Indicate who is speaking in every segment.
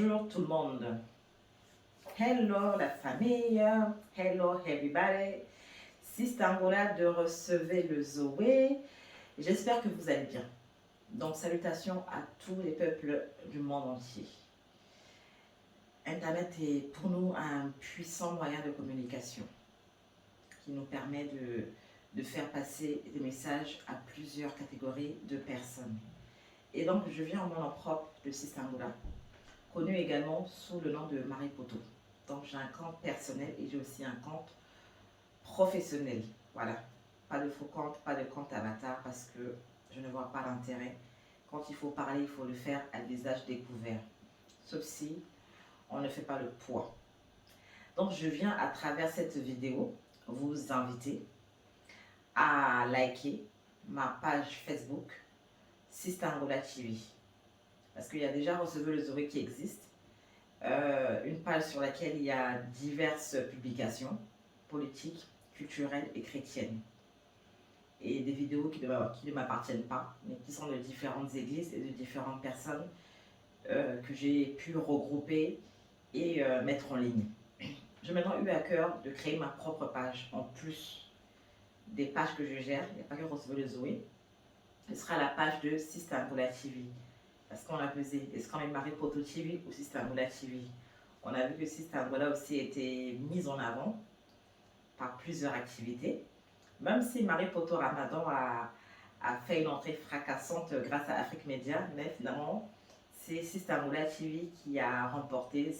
Speaker 1: Bonjour tout le monde. Hello la famille. Hello everybody. Sister Angola de Recevez le Zoé. J'espère que vous allez bien. Donc salutations à tous les peuples du monde entier. Internet est pour nous un puissant moyen de communication qui nous permet de faire passer des messages à plusieurs catégories de personnes. Et donc je viens en mon nom propre de Sister Angola, connu également sous le nom de Marie Poto. Donc j'ai un compte personnel et j'ai aussi un compte professionnel. Voilà, pas de faux compte, pas de compte avatar parce que je ne vois pas l'intérêt. Quand il faut parler, il faut le faire à visage découvert. Sauf si on ne fait pas le poids. Donc je viens à travers cette vidéo vous inviter à liker ma page Facebook Sister Angola TV. Parce qu'il y a déjà Recevez le Zoé qui existe. Une page sur laquelle il y a diverses publications politiques, culturelles et chrétiennes. Et des vidéos qui ne m'appartiennent pas, mais qui sont de différentes églises et de différentes personnes que j'ai pu regrouper et mettre en ligne. J'ai maintenant eu à cœur de créer ma propre page, en plus des pages que je gère. Il n'y a pas que Recevez le Zoé. Ce sera la page de Sister Angola TV. Parce qu'on a pesé, est-ce qu'on met Marie Poto TV ou Sister Angola TV? On a vu que Sister Angola aussi était mise en avant par plusieurs activités. Même si Marie Poto Ramadan a fait une entrée fracassante grâce à Afrique Média, mais finalement, c'est Sister Angola TV qui a remporté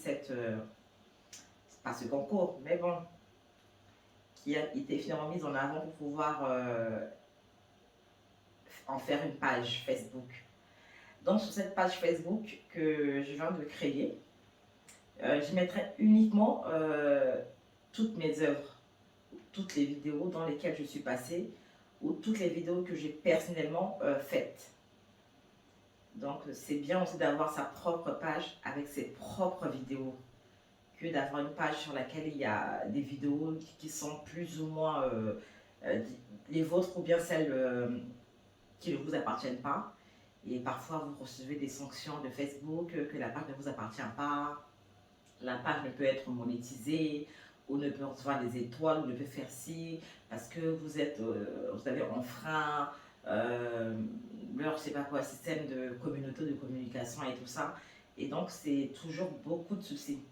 Speaker 1: pas ce concours, mais bon, qui a été finalement mise en avant pour pouvoir en faire une page Facebook. Donc sur cette page Facebook que je viens de créer, je mettrai uniquement toutes mes œuvres, toutes les vidéos dans lesquelles je suis passée ou toutes les vidéos que j'ai personnellement faites. Donc c'est bien aussi d'avoir sa propre page avec ses propres vidéos que d'avoir une page sur laquelle il y a des vidéos qui sont plus ou moins les vôtres ou bien celles qui ne vous appartiennent pas. Et parfois vous recevez des sanctions de Facebook que la page ne vous appartient pas. La page ne peut être monétisée ou ne peut recevoir des étoiles ou ne peut faire ci parce que vous avez enfreint leur, je sais pas quoi, système de communauté de communication et tout ça. Et donc c'est toujours beaucoup de soucis.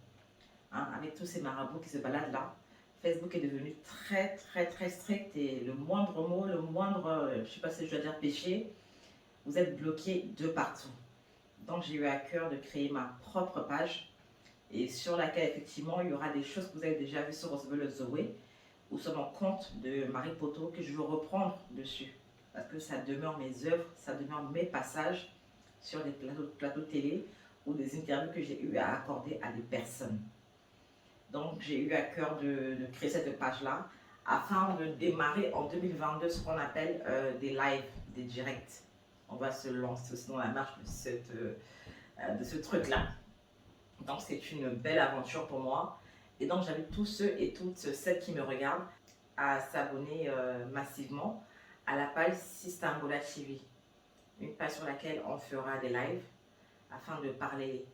Speaker 1: Hein, avec tous ces marabouts qui se baladent là, Facebook est devenu très très très strict et le moindre mot, le moindre, je sais pas si je dois dire péché, vous êtes bloqué de partout. Donc j'ai eu à cœur de créer ma propre page et sur laquelle effectivement il y aura des choses que vous avez déjà vues sur Recevez le Zoé ou sur mon compte de Marie Poto que je veux reprendre dessus parce que ça demeure mes œuvres, ça demeure mes passages sur des plateaux télé ou des interviews que j'ai eu à accorder à des personnes. Donc j'ai eu à cœur de créer cette page-là afin de démarrer en 2022 ce qu'on appelle des lives, des directs. On va se lancer aussi dans la marche de ce truc-là. Donc c'est une belle aventure pour moi. Et donc j'invite tous ceux et toutes celles qui me regardent à s'abonner massivement à la page Sister Angola TV. Une page sur laquelle on fera des lives afin de parler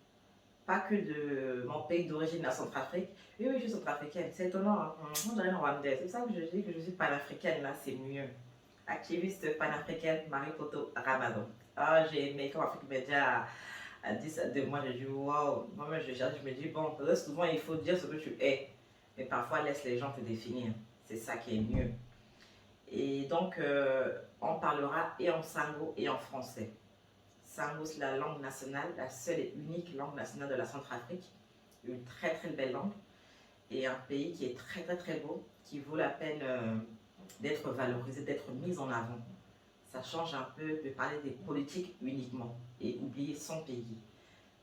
Speaker 1: pas que de mon pays d'origine, la Centrafrique. Oui, oui, je suis centrafricaine. C'est étonnant, hein? On dirait rwandaise. C'est ça que je dis que je suis panafricaine, là, c'est mieux. Activiste panafricaine, Marie Poto Ramadan. Ah, j'ai aimé quand Afrique Média a dit ça de moi. J'ai dit, waouh. Moi-même, je cherche, je me dis, bon, souvent, il faut dire ce que tu es. Mais parfois, laisse les gens te définir. C'est ça qui est mieux. Et donc, on parlera et en sango et en français. Sango, c'est la langue nationale, la seule et unique langue nationale de la Centrafrique. Une très très belle langue et un pays qui est très très très beau, qui vaut la peine d'être valorisé, d'être mis en avant. Ça change un peu de parler des politiques uniquement et oublier son pays.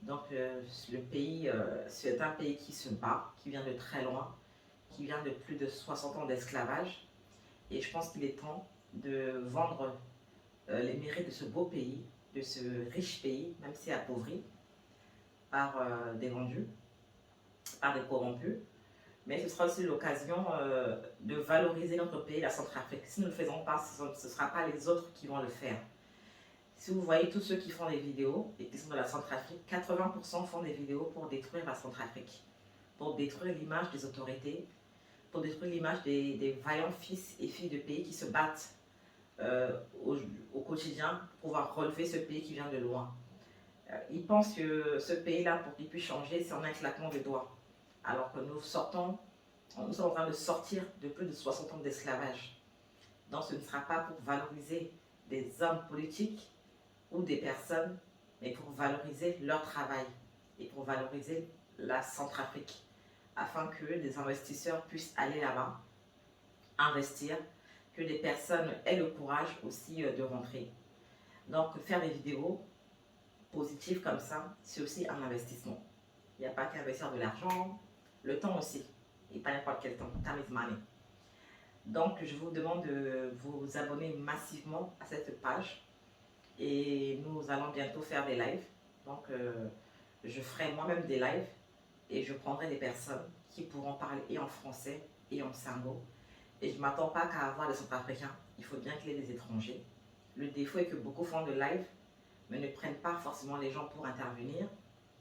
Speaker 1: Donc le pays, c'est un pays qui se bat, qui vient de très loin, qui vient de plus de 60 ans d'esclavage. Et je pense qu'il est temps de vendre les mérites de ce beau pays, de ce riche pays, même si appauvri par des vendus, par des corrompus. Mais ce sera aussi l'occasion de valoriser notre pays, la Centrafrique. Si nous ne le faisons pas, ce ne sera pas les autres qui vont le faire. Si vous voyez tous ceux qui font des vidéos et qui sont de la Centrafrique, 80% font des vidéos pour détruire la Centrafrique, pour détruire l'image des autorités, pour détruire l'image des vaillants fils et filles de pays qui se battent au quotidien pour pouvoir relever ce pays qui vient de loin. Ils pensent que ce pays-là, pour qu'il puisse changer, c'est en un claquement de doigts. Alors que nous sommes en train de sortir de plus de 60 ans d'esclavage. Donc ce ne sera pas pour valoriser des hommes politiques ou des personnes, mais pour valoriser leur travail et pour valoriser la Centrafrique, afin que des investisseurs puissent aller là-bas, investir, que des personnes aient le courage aussi de rentrer. Donc faire des vidéos positives comme ça, c'est aussi un investissement. Il n'y a pas qu'à investir de l'argent, le temps aussi, et pas n'importe quel temps, time is money. Donc je vous demande de vous abonner massivement à cette page et nous allons bientôt faire des lives. Donc je ferai moi-même des lives et je prendrai des personnes qui pourront parler et en français et en sango. Et je ne m'attends pas qu'à avoir des Centrafricains, il faut bien qu'il y ait des étrangers. Le défaut est que beaucoup font de live, mais ne prennent pas forcément les gens pour intervenir.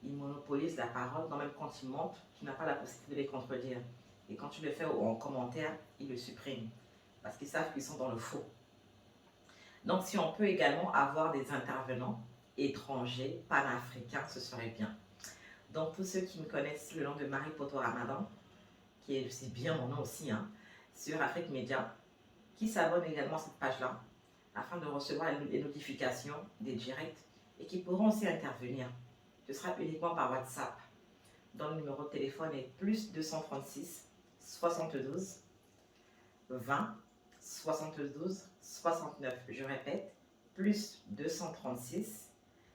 Speaker 1: Ils monopolisent la parole, donc même quand ils mentent, tu n'as pas la possibilité de les contredire. Et quand tu le fais en commentaire, ils le suppriment, parce qu'ils savent qu'ils sont dans le faux. Donc si on peut également avoir des intervenants étrangers, panafricains, ce serait bien. Donc tous ceux qui me connaissent le nom de Marie Poto Ramadan, qui est aussi bien mon nom aussi, sur Afrique Média, qui s'abonnent également à cette page-là, afin de recevoir les notifications des directs et qui pourront aussi intervenir. Ce sera uniquement par WhatsApp. Donc le numéro de téléphone est plus 236 72 20 72 69. Je répète, plus 236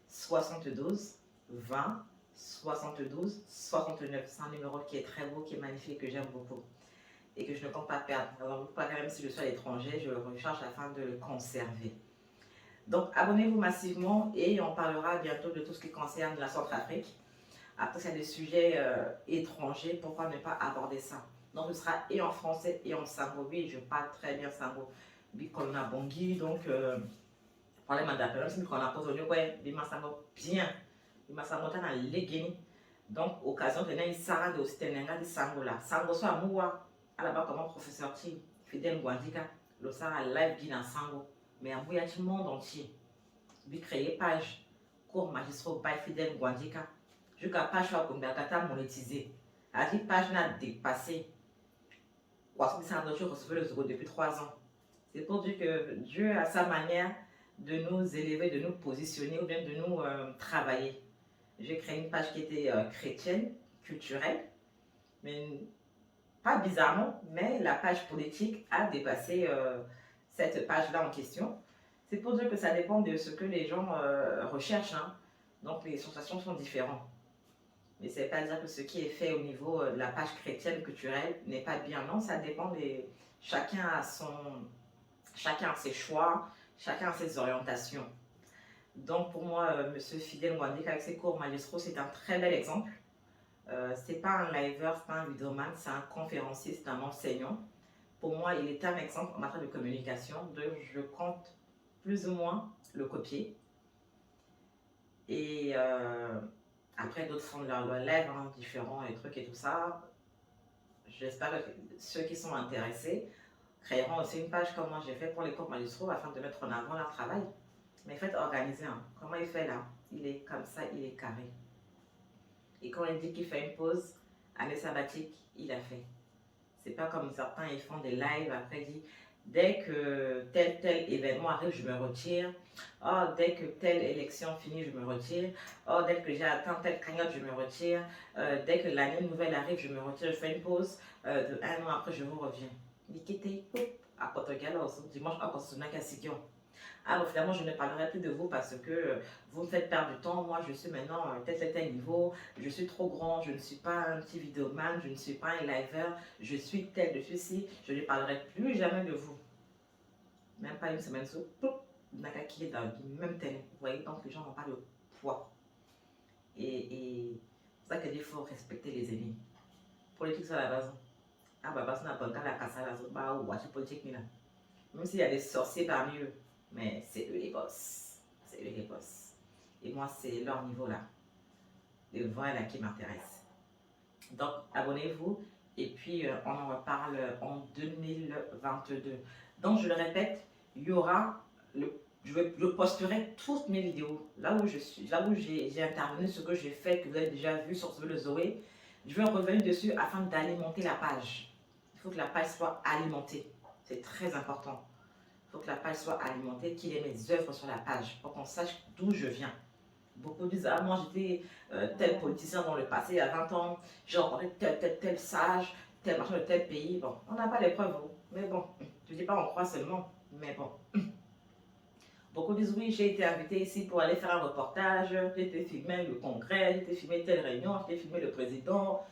Speaker 1: 72 20 72 69. C'est un numéro qui est très beau, qui est magnifique, que j'aime beaucoup et que je ne compte pas perdre. Alors, pas même si je suis à l'étranger, je le recherche afin de le conserver. Donc, abonnez-vous massivement et on parlera bientôt de tout ce qui concerne la Centrafrique. Après, s'il y a des sujets étrangers, pourquoi ne pas aborder ça? Donc, ce sera et en français et en sango. Oui, je parle très bien sango. Bikolna bongi, donc, problème d'appel, même si on a posé ouais, bima sango bien. Bima sango tana legeni. Donc, occasion de n'aille sara de aussi tenenga di sango là. Sango soit moua. À la base, comme professeur Ti, Fidel Gwandika, le Sara live guide sango, mais en voyage du monde entier. Lui créer page, cours magistral by Fidel Gwandika, jusqu'à page soit comme Bergata monétisé. À dit page n'a dépassé. Quoi, c'est ça, je recevais le zéro depuis 3 ans. C'est pour dire que Dieu a sa manière de nous élever, de nous positionner ou bien de nous travailler. J'ai créé une page qui était chrétienne, culturelle, mais pas bizarrement, mais la page politique a dépassé cette page-là en question. C'est pour dire que ça dépend de ce que les gens recherchent. Donc les sensations sont différentes. Mais ce n'est pas dire que ce qui est fait au niveau de la page chrétienne culturelle n'est pas bien. Non, ça dépend des... Chacun a ses choix, chacun a ses orientations. Donc pour moi, M. Fidel Mwandika avec ses cours magistraux, c'est un très bel exemple. C'est pas un liveur, c'est pas un vidéoman, c'est un conférencier, c'est un enseignant. Pour moi, il est un exemple en matière de communication. Donc, je compte plus ou moins le copier. Et après, d'autres font leur live, différents et trucs et tout ça. J'espère que ceux qui sont intéressés créeront aussi une page comme moi j'ai fait pour les cours magistraux afin de mettre en avant leur travail. Mais faites organiser. Comment il fait là? Il est comme ça, il est carré. Et quand il dit qu'il fait une pause, année sabbatique, il a fait. C'est pas comme certains, ils font des lives, après ils disent, dès que tel événement arrive, je me retire. Oh, dès que telle élection finit, je me retire. Oh, dès que j'ai atteint telle cagnotte, je me retire. Dès que l'année nouvelle arrive, je me retire, je fais une pause. De 1 an après, je vous reviens. Nikité, à Portugal, dimanche, à Portugal, alors finalement, je ne parlerai plus de vous parce que vous me faites perdre du temps. Moi, je suis maintenant tel niveau. Je suis trop grand. Je ne suis pas un petit vidéoman. Je ne suis pas un liver. Je suis tel, je suis ci. Je ne parlerai plus jamais de vous. Même pas une semaine sous. Nakaki est dans le même thème. Vous voyez, donc les gens n'ont pas de poids. Et c'est ça que il faut respecter les ennemis. Politique sur la base. Ah bah, parce qu'on a pas la casse à la zone. Bah, ou politique, même s'il y a des sorciers parmi eux. Mais c'est eux les boss. c'est eux les boss. Et moi, c'est leur niveau là. Et voilà qui m'intéresse. Donc, abonnez-vous. Et puis, on en reparle en 2022. Donc, je le répète, il y aura, je posterai toutes mes vidéos. Là où je suis, là où j'ai intervenu, ce que j'ai fait, que vous avez déjà vu sur le Zoé. Je vais revenir dessus afin d'alimenter la page. Il faut que la page soit alimentée. C'est très important. Il faut que la page soit alimentée, qu'il y ait mes œuvres sur la page pour qu'on sache d'où je viens. Beaucoup disent, ah, moi j'étais tel politicien dans le passé, il y a 20 ans, j'ai rencontré tel sage, tel machin de tel pays. Bon, on n'a pas les preuves, mais bon, je ne dis pas on croit seulement, mais bon. Beaucoup disent, oui, j'ai été invité ici pour aller faire un reportage, j'ai été filmer le congrès, j'ai été filmer telle réunion, j'ai été filmer le président,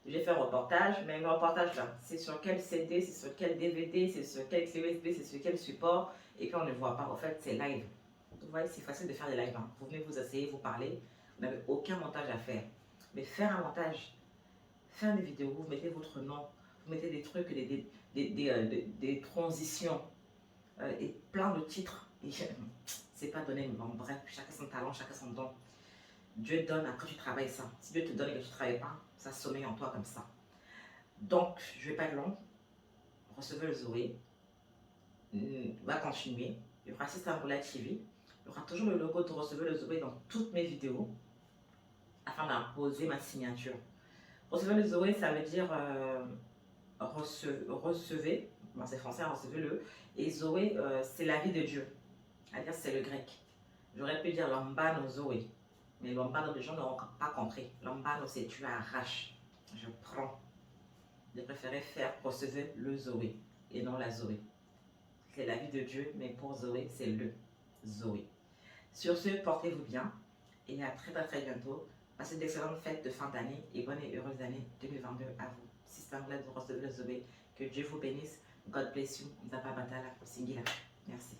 Speaker 1: j'ai fait un reportage, mais le reportage là, c'est sur quel CD, c'est sur quel DVD, c'est sur quel clé USB, c'est sur quel support, et puis on ne voit pas, en fait, c'est live. Vous voyez, c'est facile de faire des lives. Hein. Vous venez vous essayer, vous parler. Vous n'avez aucun montage à faire. Mais faire un montage, faire des vidéos, vous mettez votre nom, vous mettez des trucs, des transitions et plein de titres. C'est pas donné, mais bon, bref, chacun son talent, chacun son don. Dieu donne, après tu travailles ça. Si Dieu te donne et que tu ne travailles pas, ça sommeille en toi comme ça. Donc, je ne vais pas être long. Recevez le Zoé. Va continuer. Il y aura System Roulette TV. Il y aura toujours le logo de Recevez le Zoé dans toutes mes vidéos afin d'imposer ma signature. Recevez le Zoé, ça veut dire recevez, bon, c'est français, recevez-le. Et Zoé, c'est la vie de Dieu, c'est-à-dire c'est le grec. J'aurais pu dire Lambano Zoé, mais Lambano, les gens n'auront pas compris. Lambano, c'est tu arraches, je prends. J'ai préféré faire recevez le Zoé et non la Zoé. C'est la vie de Dieu, mais pour Zoé, c'est le Zoé. Sur ce, portez-vous bien et à très bientôt. Passez d'excellentes fêtes de fin d'année et bonne et heureuse année 2022 à vous. Système Glad, vous recevez le Zoé. Que Dieu vous bénisse. God bless you. Nzapa Batala, Singila. Merci.